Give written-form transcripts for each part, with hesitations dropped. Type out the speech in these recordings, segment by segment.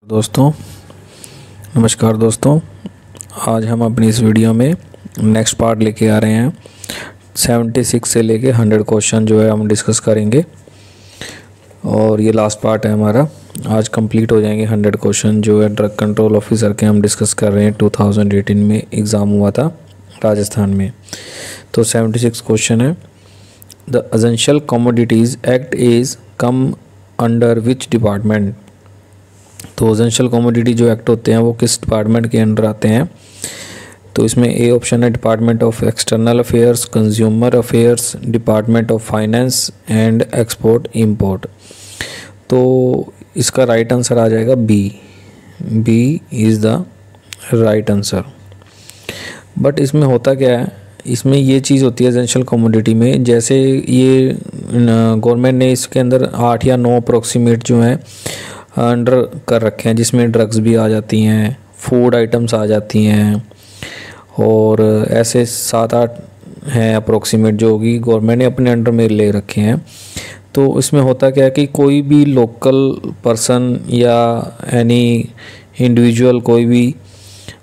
दोस्तों नमस्कार दोस्तों, आज हम अपनी इस वीडियो में नेक्स्ट पार्ट लेके आ रहे हैं। 76 से लेके 100 क्वेश्चन जो है हम डिस्कस करेंगे और ये लास्ट पार्ट है हमारा। आज कंप्लीट हो जाएंगे 100 क्वेश्चन जो है ड्रग कंट्रोल ऑफिसर के हम डिस्कस कर रहे हैं। 2018 में एग्ज़ाम हुआ था राजस्थान में। तो 76 क्वेश्चन है। The essential commodities act is come under which department. तो एसेंशियल कमोडिटी जो एक्ट होते हैं वो किस डिपार्टमेंट के अंडर आते हैं? तो इसमें ए ऑप्शन है department of external affairs, consumer affairs, department of finance and export import. तो इसका राइट आंसर आ जाएगा B. B is the right answer. But इसमें होता क्या है, इसमें ये चीज़ होती है एसेंशियल कमोडिटी में, जैसे ये गवर्नमेंट ने इसके अंदर 8 या 9 अप्रोक्सीमेट जो हैं अंडर कर रखे हैं, जिसमें ड्रग्स भी आ जाती हैं, फूड आइटम्स आ जाती हैं और ऐसे 7-8 हैं अप्रोक्सीमेट जो कि गवर्नमेंट ने अपने अंडर में ले रखे हैं। तो इसमें होता क्या है कि कोई भी लोकल पर्सन या एनी इंडिविजुअल कोई भी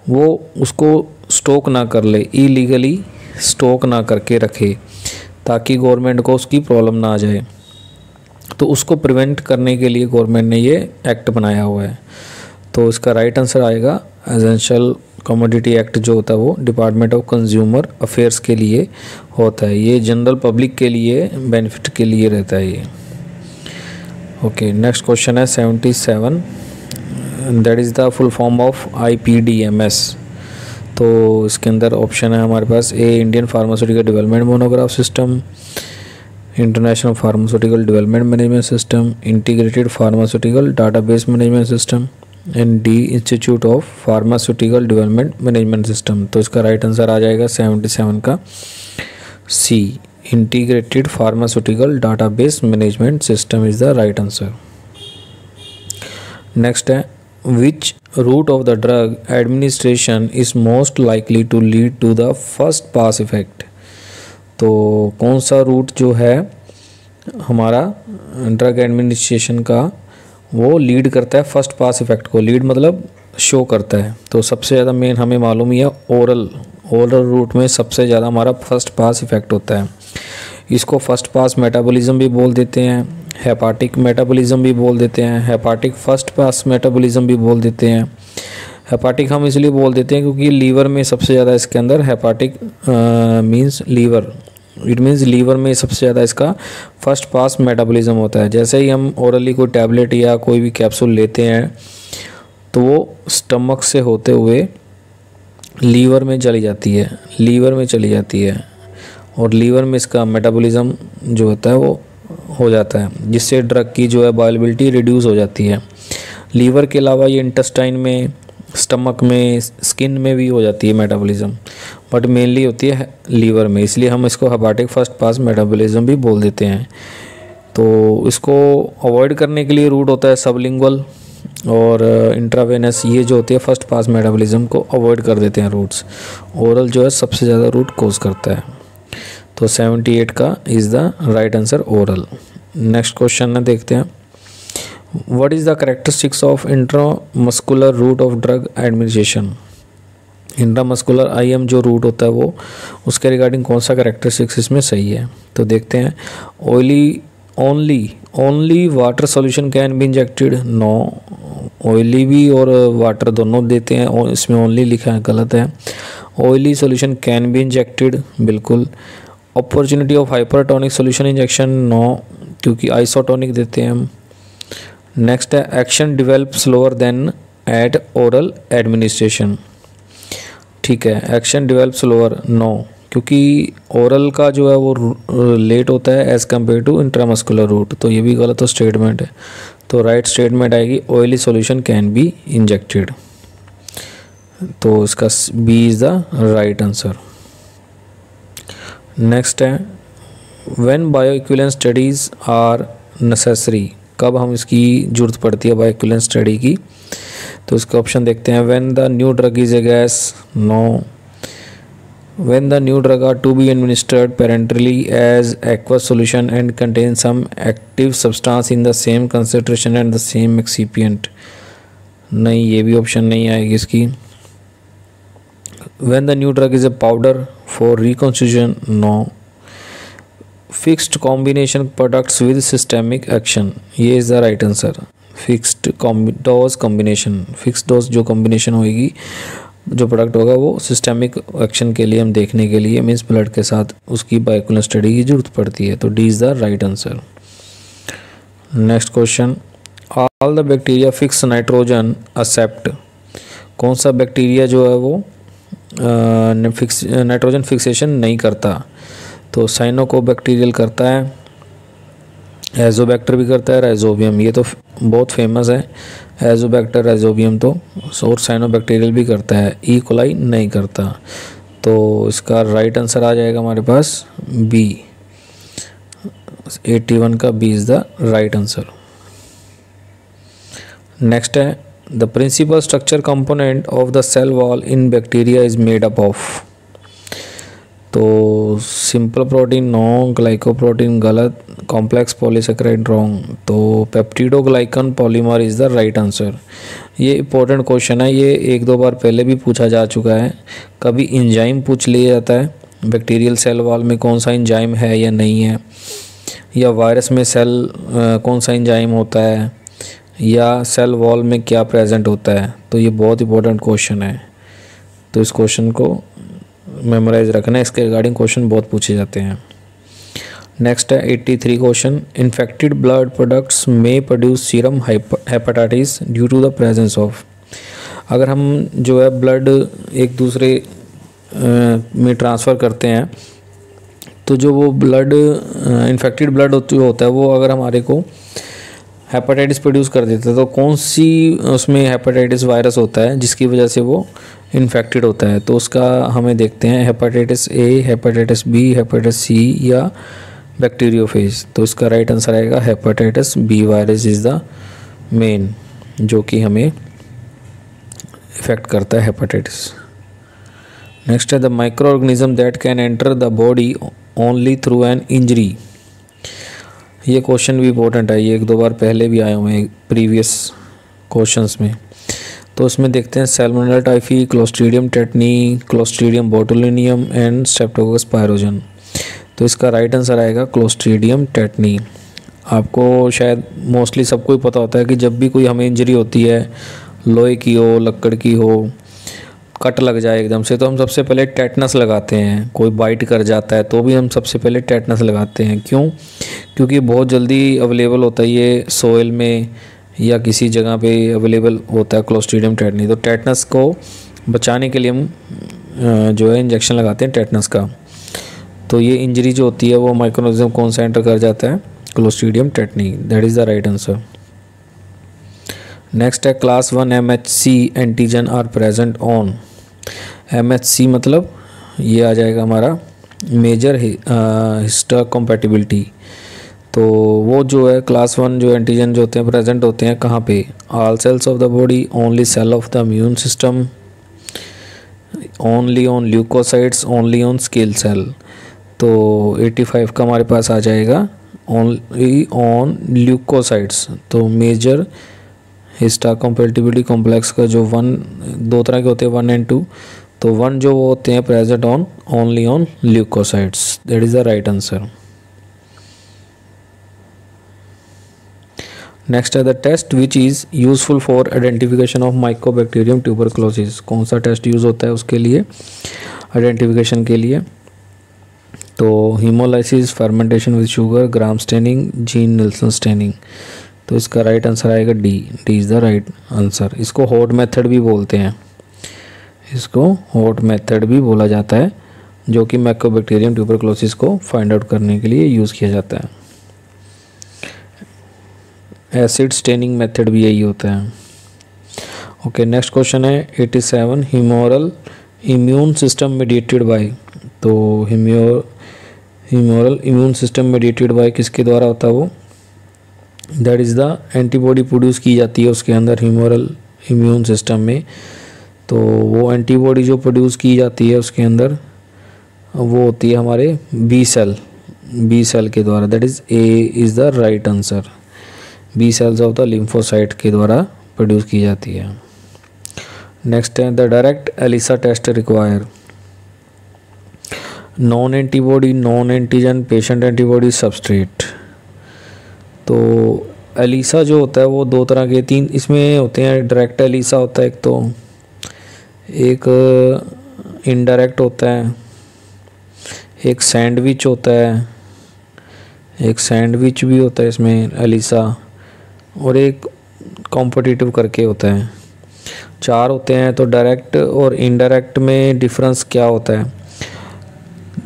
वो उसको स्टॉक ना कर ले, इलीगली स्टॉक ना करके रखे ताकि गवर्नमेंट को उसकी प्रॉब्लम ना आ जाए। तो उसको प्रिवेंट करने के लिए गवर्नमेंट ने ये एक्ट बनाया हुआ है। तो इसका राइट आंसर आएगा एसेंशियल कमोडिटी एक्ट जो होता है वो डिपार्टमेंट ऑफ कंज्यूमर अफेयर्स के लिए होता है। ये जनरल पब्लिक के लिए बेनिफिट के लिए रहता है ये। ओके, नेक्स्ट क्वेश्चन है 77। That is the full form of IPDMS। तो इसके अंदर ऑप्शन है हमारे पास A Indian pharmaceutical development monograph system, international pharmaceutical development management system, integrated pharmaceutical database management system and the institute of pharmaceutical development management system. तो इसका right answer आ जाएगा 77 का C, integrated pharmaceutical database management system is the right answer. Next है which route of the drug administration is most likely to lead to the first pass effect. तो कौन सा root जो है हमारा ड्रग एडमिनिस्ट्रेशन का वो लीड करता है फर्स्ट पास इफ़ेक्ट को। लीड मतलब शो करता है। तो सबसे ज़्यादा मेन हमें मालूम ही है ओरल रूट में सबसे ज़्यादा हमारा फर्स्ट पास इफ़ेक्ट होता है। इसको फर्स्ट पास मेटाबॉलिज्म भी बोल देते हैं, हेपाटिक मेटाबॉलिज्म भी बोल देते हैं, हेपाटिक फर्स्ट पास मेटाबॉलिज्म भी बोल देते हैं। हेपाटिक हम इसलिए बोल देते हैं क्योंकि लीवर में सबसे ज़्यादा इसके अंदर hepatic means liver, it means liver में सबसे ज़्यादा इसका फर्स्ट पास मेटाबॉलिज्म होता है। जैसे ही हम ओरली कोई टैबलेट या कोई भी कैप्सूल लेते हैं तो वो स्टमक से होते हुए लीवर में चली जाती है और लीवर में इसका मेटाबॉलिज्म जो होता है वो हो जाता है, जिससे ड्रग की जो है बायोअवेलेबिलिटी रिड्यूस हो जाती है। लीवर के अलावा ये इंटेस्टाइन में, स्टमक में, स्किन में भी हो जाती है मेटाबॉलिज्म, बट मेनली होती है लीवर में, इसलिए हम इसको हेपाटिक फर्स्ट पास मेटाबॉलिज्म भी बोल देते हैं। तो इसको अवॉइड करने के लिए रूट होता है सबलिंगुअल और इंट्रावेनस। ये जो होती है फर्स्ट पास मेटाबॉलिज्म को अवॉइड कर देते हैं रूट्स। ओरल जो है सबसे ज़्यादा रूट कोज करता है। तो 78 का is the right answer oral. Next question है, देखते हैं what is the characteristics of intramuscular route of drug administration. Intramuscular IM जो रूट होता है वो उसके रिगार्डिंग कौन सा कैरेक्टरिस्टिक्स इसमें सही है? तो देखते हैं oily only water solution can be injected. No, oily भी और वाटर दोनों देते हैं और इसमें ओनली लिखा है, गलत है। Oily solution can be injected, बिल्कुल। Opportunity of hypertonic solution injection, no, क्योंकि आइसोटोनिक देते हैं हम। नेक्स्ट है action develop slower than at oral administration. ठीक है, एक्शन डेवलप स्लोअर, नो, क्योंकि ओरल का जो है वो लेट होता है as compare to intramuscular route. तो ये भी गलत स्टेटमेंट है। तो राइट स्टेटमेंट आएगी oily solution can be injected. तो इसका B is the right answer. Next है व्हेन बायोइक्विवेलेंस स्टडीज़ आर नेसेसरी। कब हम इसकी ज़रूरत पड़ती है बायोइक्विवेलेंस स्टडी की? तो इसका ऑप्शन देखते हैं। When the new drug is a gas, no. When the new drug are to be administered parenterally as aqueous solution and contain some active substance in the same concentration and the same excipient, नहीं, ये भी option नहीं आएगी इसकी। When the new drug is a powder for reconstitution, no. Fixed combination products with systemic action, ये is the right answer. Fixed dose combination, fix dose जो combination होगी, जो प्रोडक्ट होगा वो सिस्टेमिक एक्शन के लिए हम देखने के लिए मीन्स ब्लड के साथ उसकी बायोइक्विवेलेंट स्टडी की जरूरत पड़ती है। तो D is the right answer. Next question, all the bacteria fix nitrogen except, कौन सा बैक्टीरिया जो है वो नाइट्रोजन फिक्सेशन नहीं करता? तो साइनोकोबैक्टीरियल करता है, एजोबैक्टर भी करता है, राइजोबियम, ये तो बहुत फेमस है, एजोबैक्टर राइजोबियम तो, और साइनोबैक्टीरियल भी करता है, ई कोलाई नहीं करता। तो इसका राइट आंसर आ जाएगा हमारे पास बी, 81 का B is the right answer. Next है, the principle structure component of the cell wall in bacteria is made up of. तो सिंपल प्रोटीन नो, ग्लाइकोप्रोटीन गलत, कॉम्प्लेक्स पॉलीसेकेराइड रॉन्ग, तो peptidoglycan polymer is the right answer. ये important question है, ये एक दो बार पहले भी पूछा जा चुका है। कभी इंजाइम पूछ लिया जाता है, बैक्टीरियल सेल वॉल में कौन सा इंजाइम है या नहीं है, या वायरस में सेल कौन सा इंजाइम होता है, या सेल वॉल में क्या प्रेजेंट होता है। तो ये बहुत इंपॉर्टेंट क्वेश्चन है, तो इस क्वेश्चन को मेमोराइज रखना है, इसके रिगार्डिंग क्वेश्चन बहुत पूछे जाते हैं। नेक्स्ट है 83 क्वेश्चन, इन्फेक्टेड ब्लड प्रोडक्ट्स में produce serum hepatitis due to the presence of. अगर हम जो है ब्लड एक दूसरे में ट्रांसफ़र करते हैं, तो जो वो ब्लड इन्फेक्टेड ब्लड होता है वो अगर हमारे को हेपेटाइटिस प्रोड्यूस कर देता है, तो कौन सी उसमें हेपेटाइटिस वायरस होता है जिसकी वजह से वो इन्फेक्टेड होता है। तो उसका हमें देखते हैं, hepatitis A, hepatitis B, hepatitis C या बैक्टीरियोफेज। तो इसका राइट आंसर आएगा hepatitis B virus is the main जो कि हमें इफेक्ट करता है हेपेटाइटिस। नेक्स्ट है, the microorganism that can enter the body only through an injury. ये क्वेश्चन भी इंपॉर्टेंट है, ये एक दो बार पहले भी आए हुए हैं प्रीवियस क्वेश्चंस में। तो उसमें देखते हैं Salmonella typhi, Clostridium tetani, Clostridium botulinum and Streptococcus pyrogen. तो इसका राइट आंसर आएगा क्लोस्ट्रीडियम टेटनी। आपको शायद मोस्टली सबको ही पता होता है कि जब भी कोई हमें इंजरी होती है, लोहे की हो, लकड़ की हो, कट लग जाए एकदम से, तो हम सबसे पहले टेटनस लगाते हैं। कोई बाइट कर जाता है तो भी हम सबसे पहले टेटनस लगाते हैं। क्यों? क्योंकि बहुत जल्दी अवेलेबल होता है, ये सोइल में या किसी जगह पे अवेलेबल होता है क्लोस्ट्रीडियम टेटनी। तो टेटनस को बचाने के लिए हम जो है इंजेक्शन लगाते हैं टेटनस का। तो ये इंजरी जो होती है वो माइक्रोऑर्गेनिज्म कौन सा एंटर कर जाता है? Clostridium tetani, that is the right answer. Next है, class 1 MHC antigen are present on. MHC मतलब ये आ जाएगा हमारा मेजर हिस्टोकम्पैटिबिलिटी। तो वो जो है क्लास 1 जो एंटीजन जो होते हैं प्रेजेंट होते हैं कहाँ पे? All cells of the body, only cell of the immune system, only on leukocytes, only on skill cell. तो 85 का हमारे पास आ जाएगा ओनली ऑन ल्यूकोसाइट्स। तो मेजर हिस्टोकम्पैटिबिलिटी कॉम्प्लेक्स का जो दो तरह के होते हैं 1 and 2, तो 1 जो वो होते हैं present on only on leucocytes, that is the right answer. Next है, the test which is useful for identification of Mycobacterium tuberculosis. कौन सा टेस्ट यूज़ होता है उसके लिए, आइडेंटिफिकेशन के लिए? तो hemolysis, fermentation with sugar, gram staining, Ziehl Neelsen staining. तो इसका राइट आंसर आएगा D is the right answer. इसको हॉट मेथड भी बोलते हैं, इसको हॉट मेथड भी बोला जाता है, जो कि माइकोबैक्टीरियम ट्यूबरक्लोसिस को फाइंड आउट करने के लिए यूज़ किया जाता है। एसिड स्टेनिंग मेथड भी यही होता है। ओके, नेक्स्ट क्वेश्चन है 87, humoral immune system mediated by. तो humoral immune system mediated by किसके द्वारा होता है वो? That is the antibody produce की जाती है उसके अंदर ह्यूमोरल इम्यून सिस्टम में। तो वो एंटीबॉडी जो प्रोड्यूस की जाती है उसके अंदर वो होती है हमारे बी सेल के द्वारा, that is A is the right answer. B cells of the lymphocyte के द्वारा प्रोड्यूस की जाती है। नेक्स्ट है the direct ELISA test require non antibody, non antigen, patient antibody, substrate. तो एलिसा जो होता है वो दो तरह के, तीन इसमें होते हैं। डायरेक्ट एलिसा होता है एक इनडायरेक्ट होता है, एक सैंडविच होता है, एक सैंडविच भी होता है इसमें एलिसा, और एक कॉम्पिटिटिव करके होता है। 4 होते हैं। तो डायरेक्ट और इनडायरेक्ट में डिफरेंस क्या होता है?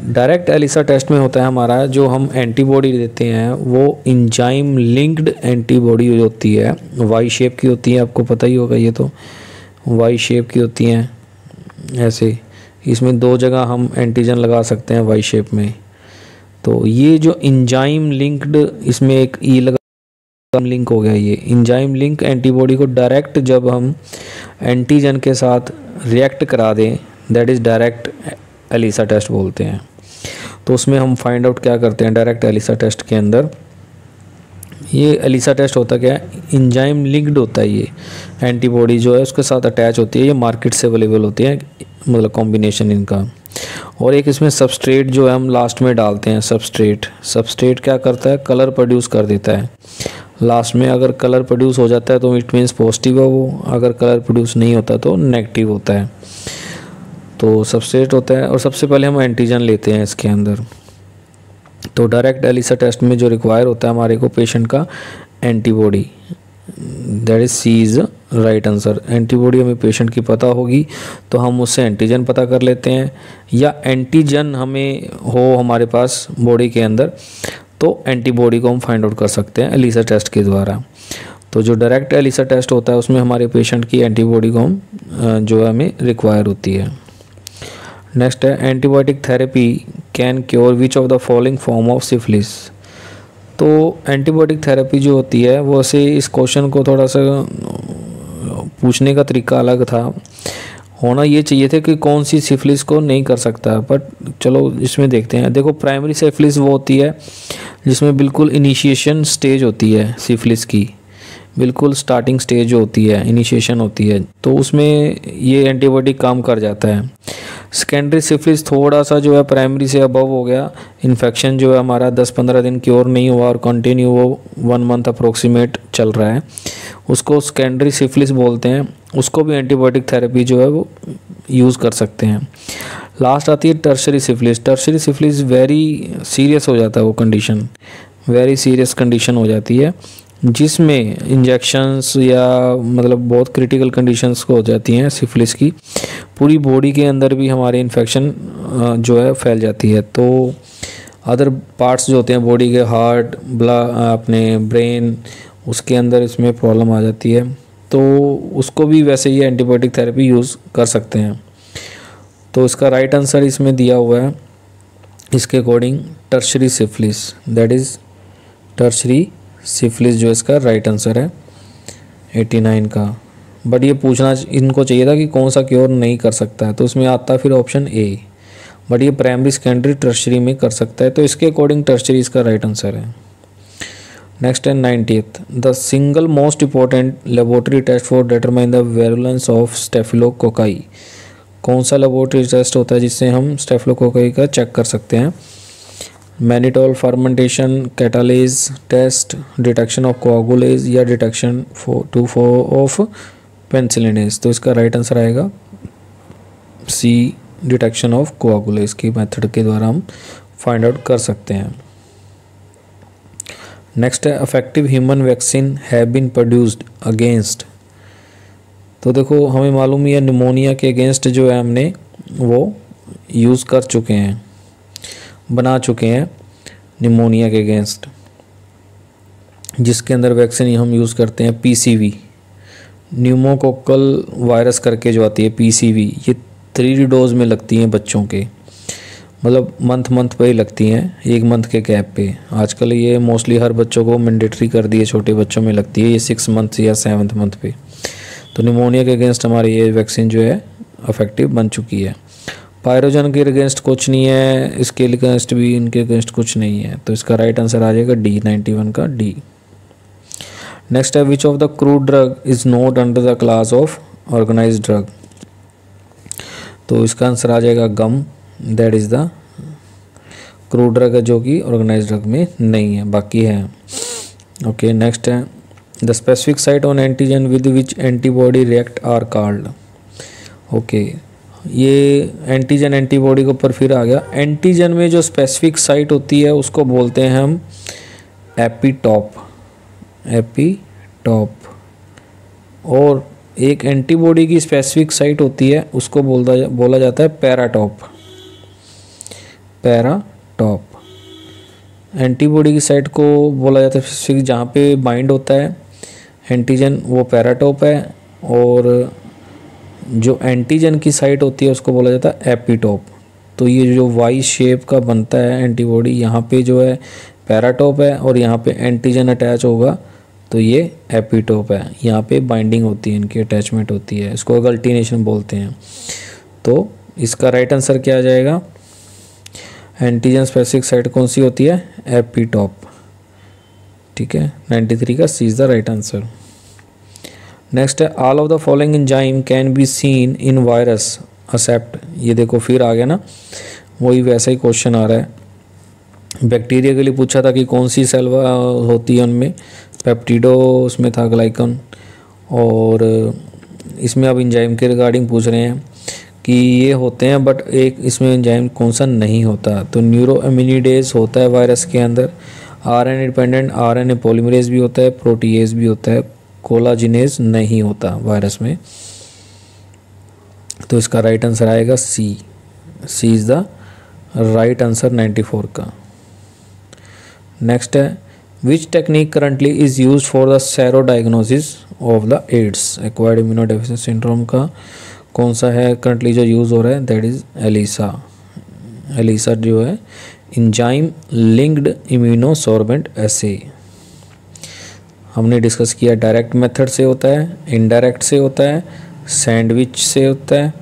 डायरेक्ट एलिसा टेस्ट में होता है हमारा जो हम एंटीबॉडी देते हैं वो इंजाइम लिंक्ड एंटीबॉडी होती है, वाई शेप की होती है, आपको पता ही होगा, ये तो वाई शेप की होती हैं ऐसे। इसमें 2 जगह हम एंटीजन लगा सकते हैं वाई शेप में। तो ये जो इंजाइम लिंक्ड, इसमें एक ई लगा, लिंक हो गया। ये इंजाइम लिंक एंटीबॉडी को डायरेक्ट जब हम एंटीजन के साथ रिएक्ट करा दें, that is direct ELISA test बोलते हैं। तो उसमें हम फाइंड आउट क्या करते हैं डायरेक्ट एलिसा टेस्ट के अंदर? ये एलिसा टेस्ट होता क्या है? इंजाइम लिंक्ड होता है। ये एंटीबॉडी जो है उसके साथ अटैच होती है, ये मार्केट से अवेलेबल होती है, मतलब कॉम्बिनेशन इनका। और एक इसमें सबस्ट्रेट जो है हम लास्ट में डालते हैं। सबस्ट्रेट क्या करता है? कलर प्रोड्यूस कर देता है लास्ट में। अगर कलर प्रोड्यूस हो जाता है तो इट मीन्स पॉजिटिव है वो, अगर कलर प्रोड्यूस नहीं होता तो नेगेटिव होता है। तो सबस्ट्रेट होता है और सबसे पहले हम एंटीजन लेते हैं इसके अंदर। तो डायरेक्ट एलिसा टेस्ट में जो रिक्वायर होता है हमारे को पेशेंट का antibody, that is C is right answer. Antibody हमें पेशेंट की पता होगी तो हम उससे एंटीजन पता कर लेते हैं, या एंटीजन हमें हो हमारे पास बॉडी के अंदर तो एंटीबॉडी को हम फाइंड आउट कर सकते हैं एलिसा टेस्ट के द्वारा। तो जो डायरेक्ट एलिसा टेस्ट होता है उसमें हमारे पेशेंट की एंटीबॉडी को हम जो है हमें रिक्वायर होती है। नेक्स्ट है antibiotic therapy can cure which of the following form of syphilis. तो एंटीबायोटिक थेरेपी जो होती है वो से, इस क्वेश्चन को थोड़ा सा पूछने का तरीका अलग था, होना ये चाहिए थे कि कौन सी सिफिलिस को नहीं कर सकता, बट चलो इसमें देखते हैं। देखो प्राइमरी सिफिलिस वो होती है जिसमें बिल्कुल इनिशिएशन स्टेज होती है सिफिलिस की, बिल्कुल स्टार्टिंग स्टेज जो होती है, इनिशिएशन होती है, तो उसमें ये एंटीबायोटिक काम कर जाता है। सेकेंडरी सिफिलिस थोड़ा सा जो है प्राइमरी से अबव हो गया, इन्फेक्शन जो है हमारा 10-15 दिन क्योर नहीं हुआ और कंटिन्यू वो 1 मंथ अप्रोक्सीमेट चल रहा है, उसको सेकेंडरी सिफिलिस बोलते हैं। उसको भी एंटीबायोटिक थेरेपी जो है वो यूज़ कर सकते हैं। लास्ट आती है tertiary syphilis. Tertiary syphilis very serious हो जाता है वो कंडीशन, वेरी सीरियस कंडीशन हो जाती है जिसमें इंजेक्शंस या मतलब बहुत क्रिटिकल कंडीशंस को हो जाती हैं सिफिलिस की, पूरी बॉडी के अंदर भी हमारे इन्फेक्शन जो है फैल जाती है। तो अदर पार्ट्स जो होते हैं बॉडी के, हार्ट, अपने ब्रेन, उसके अंदर इसमें प्रॉब्लम आ जाती है, तो उसको भी वैसे ही एंटीबायोटिक थेरेपी यूज़ कर सकते हैं। तो इसका राइट आंसर इसमें दिया हुआ है इसके according tertiary syphilis, that is tertiary syphilis जो इसका राइट आंसर है 89 का। बट ये पूछना इनको चाहिए था कि कौन सा क्योर नहीं कर सकता है, तो उसमें आता फिर ऑप्शन ए, बट ये प्राइमरी सेकेंडरी टर्शरी में कर सकता है, तो इसके अकॉर्डिंग टर्शरी इसका राइट आंसर है। नेक्स्ट है 90th, the single most important laboratory test for determine the virulence of staphylococci. कौन सा लेबोरेटरी टेस्ट होता है जिससे हम स्टेफिलोकोकाई का चेक कर सकते हैं? Mannitol fermentation, catalase test, detection of coagulase या डिटेक्शन ऑफ पेनिसिलिनेज। तो इसका राइट आंसर आएगा सी, डिटेक्शन ऑफ कोआगुलेज की मेथड के द्वारा हम फाइंड आउट कर सकते हैं। नेक्स्ट है effective human vaccine have been produced against. तो देखो हमें मालूम है निमोनिया के अगेंस्ट जो है हमने वो यूज़ कर चुके हैं, बना चुके हैं निमोनिया के अगेंस्ट, जिसके अंदर वैक्सीन हम यूज़ करते हैं पीसीवी, न्यूमोकोकल वायरस करके जो आती है पीसीवी। ये 3 डोज में लगती हैं बच्चों के, मतलब मंथ पे ही लगती हैं, 1 मंथ के गैप पे। आजकल ये मोस्टली हर बच्चों को मैंडेटरी कर दी है, छोटे बच्चों में लगती है ये 6 मंथ या 7th मंथ पे। तो निमोनिया के अगेंस्ट हमारी ये वैक्सीन जो है इफेक्टिव बन चुकी है। पायरोजन के अगेंस्ट कुछ नहीं है, इसके अगेंस्ट भी, इनके अगेंस्ट कुछ नहीं है, तो इसका राइट आंसर आ जाएगा डी, 91 का डी। नेक्स्ट है which of the crude drug is not under the class of organised drug. तो इसका आंसर आ जाएगा gum, that is the crude drug है जो कि ऑर्गेनाइज्ड ड्रग में नहीं है, बाकी है। ओके, नेक्स्ट है the specific site on antigen with which antibody react are called. Okay, ये एंटीजन एंटीबॉडी के ऊपर फिर आ गया। एंटीजन में जो स्पेसिफिक साइट होती है उसको बोलते हैं हम एपिटॉप, एपिटॉप। और एक एंटीबॉडी की स्पेसिफिक साइट होती है उसको बोला जाता है पैराटॉप, पैराटॉप। एंटीबॉडी की साइट को बोला जाता है स्पेसिफिक जहाँ पे बाइंड होता है एंटीजन, वो पैराटॉप है। और जो एंटीजन की साइट होती है उसको बोला जाता है एपिटॉप। तो ये जो वाई शेप का बनता है एंटीबॉडी, यहाँ पे जो है पैराटॉप है और यहाँ पे एंटीजन अटैच होगा तो ये एपिटॉप है। यहाँ पे बाइंडिंग होती है, इनकी अटैचमेंट होती है, इसको अगल्टिनेशन बोलते हैं। तो इसका राइट आंसर क्या आ जाएगा? एंटीजन स्पेसिफिक साइट कौन सी होती है? एपिटॉप। ठीक है, 93 का C is the right answer. Next है all of the following enzyme can be seen in virus except. ये देखो फिर आ गया ना, वही वैसा ही क्वेश्चन आ रहा है। बैक्टीरिया के लिए पूछा था कि कौन सी सेल होती है उनमें, पेप्टिडो उसमें था, ग्लाइकन। और इसमें अब एंजाइम के रिगार्डिंग पूछ रहे हैं कि ये होते हैं बट एक इसमें एंजाइम कौन सा नहीं होता। तो न्यूरोएमिनिडेज होता है वायरस के अंदर, आरएनए डिपेंडेंट आरएनए पॉलीमरेज भी होता है, प्रोटीएज भी होता है, कोलाजिनेज नहीं होता वायरस में। तो इसका राइट आंसर आएगा C, C is the right answer 94 का। नेक्स्ट है which technique currently is use for the serodiagnosis of the AIDS, acquired immunodeficiency syndrome का कौन सा है करंटली जो यूज़ हो रहा है? That is Elisa. एलिसा जो है एंजाइम लिंक्ड इम्यूनोसॉर्बेंट एसे। हमने डिस्कस किया डायरेक्ट मेथड से होता है, इनडायरेक्ट से होता है, सैंडविच से होता है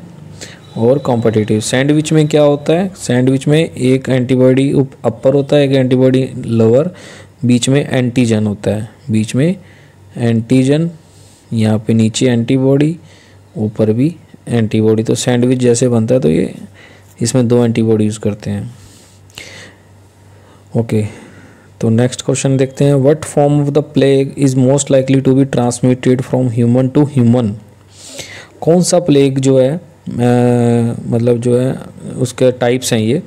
और कॉम्पिटिटिव। सैंडविच में क्या होता है? सैंडविच में एक एंटीबॉडी अपर होता है, एक एंटीबॉडी लोअर, बीच में एंटीजन होता है, बीच में एंटीजन, यहाँ पे नीचे एंटीबॉडी, ऊपर भी एंटीबॉडी। तो सैंडविच जैसे बनता है, तो ये इसमें दो एंटीबॉडी यूज़ करते हैं। ओके, तो नेक्स्ट क्वेश्चन देखते हैं। What form of the plague is most likely to be transmitted from human to human. कौन सा प्लेग जो है मतलब जो है उसके टाइप्स हैं, ये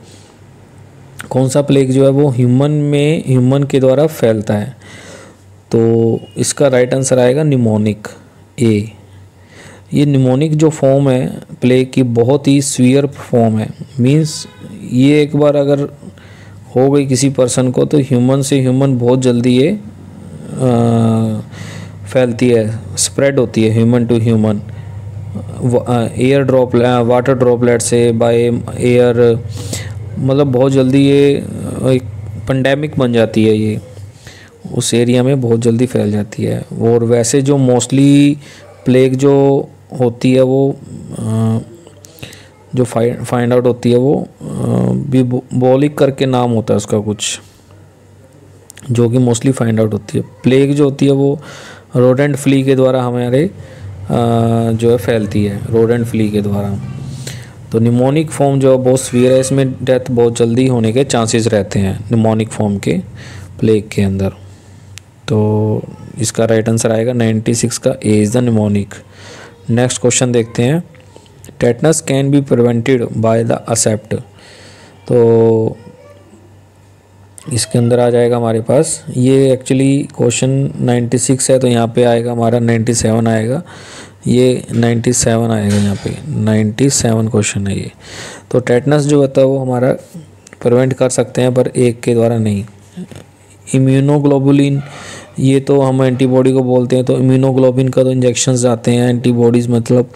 कौन सा प्लेग जो है वो ह्यूमन के द्वारा फैलता है? तो इसका राइट आंसर आएगा निमोनिक, ए। ये निमोनिक जो फॉर्म है प्लेग की बहुत ही सीवियर फॉर्म है। मींस ये एक बार अगर हो गई किसी पर्सन को तो ह्यूमन से ह्यूमन बहुत जल्दी ये फैलती है, स्प्रेड होती है human to human, air water droplet से, बाय एयर, मतलब बहुत जल्दी ये एक पेंडेमिक बन जाती है, ये उस एरिया में बहुत जल्दी फैल जाती है। और वैसे जो मोस्टली प्लेग जो होती है वो जो फाइंड आउट होती है वो बिबोलिक करके नाम होता है उसका कुछ, जो कि मोस्टली फाइंड आउट होती है। प्लेग जो होती है वो रोडेंट फ्ली के द्वारा हमारे जो है फैलती है, रोडेंट फ्ली के द्वारा। तो निमोनिक फॉर्म जो बहुत सीवियर है, इसमें डेथ बहुत जल्दी होने के चांसेस रहते हैं निमोनिक फॉर्म के प्लेग के अंदर। तो इसका राइट आंसर आएगा 96 का, ए is the mnemonic. Next question देखते हैं। Tetanus can be prevented by the accept. तो इसके अंदर आ जाएगा हमारे पास, ये एक्चुअली क्वेश्चन 96 है तो यहाँ पे आएगा हमारा 97 आएगा, ये 97 आएगा यहाँ पे, 97 क्वेश्चन है ये। तो टेटनस जो होता है वो हमारा प्रिवेंट कर सकते हैं पर एक के द्वारा नहीं। इम्यूनोग्लोबुलिन, ये तो हम एंटीबॉडी को बोलते हैं, तो इम्यूनोग्लोबिन का तो इंजेक्शंस आते हैं, एंटीबॉडीज़ मतलब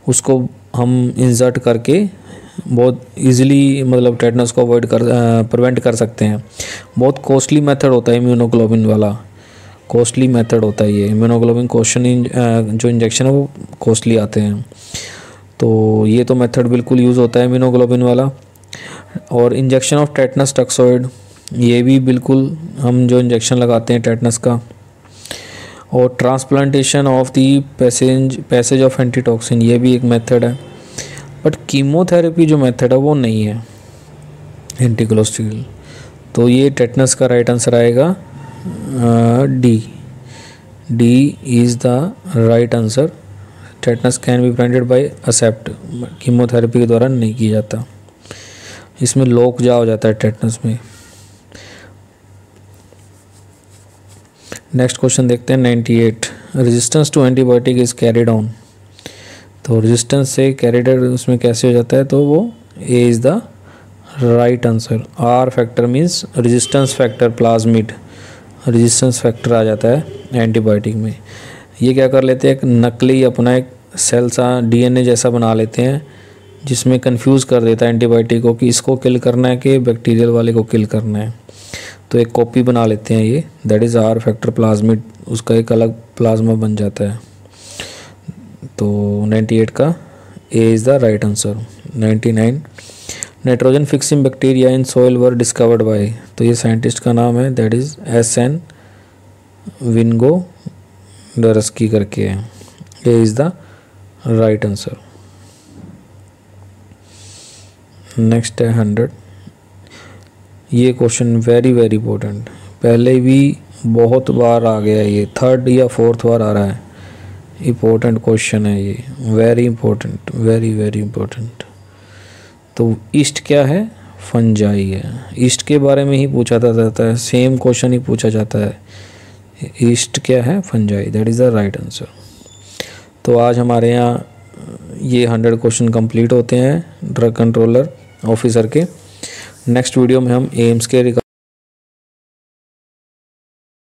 उसको हम इंसर्ट करके बहुत इजीली मतलब टेटनस को अवॉइड प्रिवेंट कर सकते हैं। बहुत कॉस्टली मेथड होता है इम्यूनोग्लोबिन वाला, कॉस्टली मेथड होता है ये इम्यूनोग्लोबिन क्वेश्चन जो इंजेक्शन है वो कॉस्टली आते हैं। तो ये तो मेथड बिल्कुल यूज़ होता है इम्यूनोग्लोबिन वाला। और इंजेक्शन ऑफ टेटनस टॉक्सोइड, ये भी बिल्कुल हम जो इंजेक्शन लगाते हैं टेटनस का। और transplantation of the passage of antitoxin, ये भी एक मेथड है। बट कीमोथेरेपी जो मेथड है वो नहीं है एंटीकोलेस्ट्रॉल। तो ये टेटनस का राइट आंसर आएगा D is the right answer. Tetanus can be prevented by accept, chemotherapy के द्वारा नहीं किया जाता, इसमें लोक जा हो जाता है टेटनस में। नेक्स्ट क्वेश्चन देखते हैं 98। Resistance to antibiotic is carried on. तो रेजिस्टेंस से कैरिड उसमें कैसे हो जाता है, तो वो A is the right answer. R factor means resistance factor plasmid, resistance factor आ जाता है एंटीबायोटिक में। ये क्या कर लेते हैं, एक नकली अपना एक सेल सा डीएनए जैसा बना लेते हैं, जिसमें कंफ्यूज कर देता है एंटीबायोटिक को कि इसको किल करना है कि बैक्टीरियल वाले को किल करना है। तो एक कॉपी बना लेते हैं ये, that is R factor plasmid, उसका एक अलग प्लाज्मा बन जाता है। तो 98 का ए is the right answer. 99 nitrogen fixing bacteria in soil were discovered by. तो ये साइंटिस्ट का नाम है, दैट इज़ SN विंगोडरस्की करके है। ए is the right answer. Next है 100। ये क्वेश्चन वेरी वेरी इंपॉर्टेंट, पहले भी बहुत बार आ गया, ये 3rd या 4th बार आ रहा है। इम्पोर्टेंट क्वेश्चन है ये, very important, very very important. तो ईस्ट क्या है, फंजाई है। ईस्ट के बारे में ही पूछा जाता है, सेम क्वेश्चन ही पूछा जाता है। ईस्ट क्या है, fungi, that is the right answer. तो आज हमारे यहाँ ये 100 क्वेश्चन कंप्लीट होते हैं ड्रग कंट्रोलर ऑफिसर के। नेक्स्ट वीडियो में हम एम्स के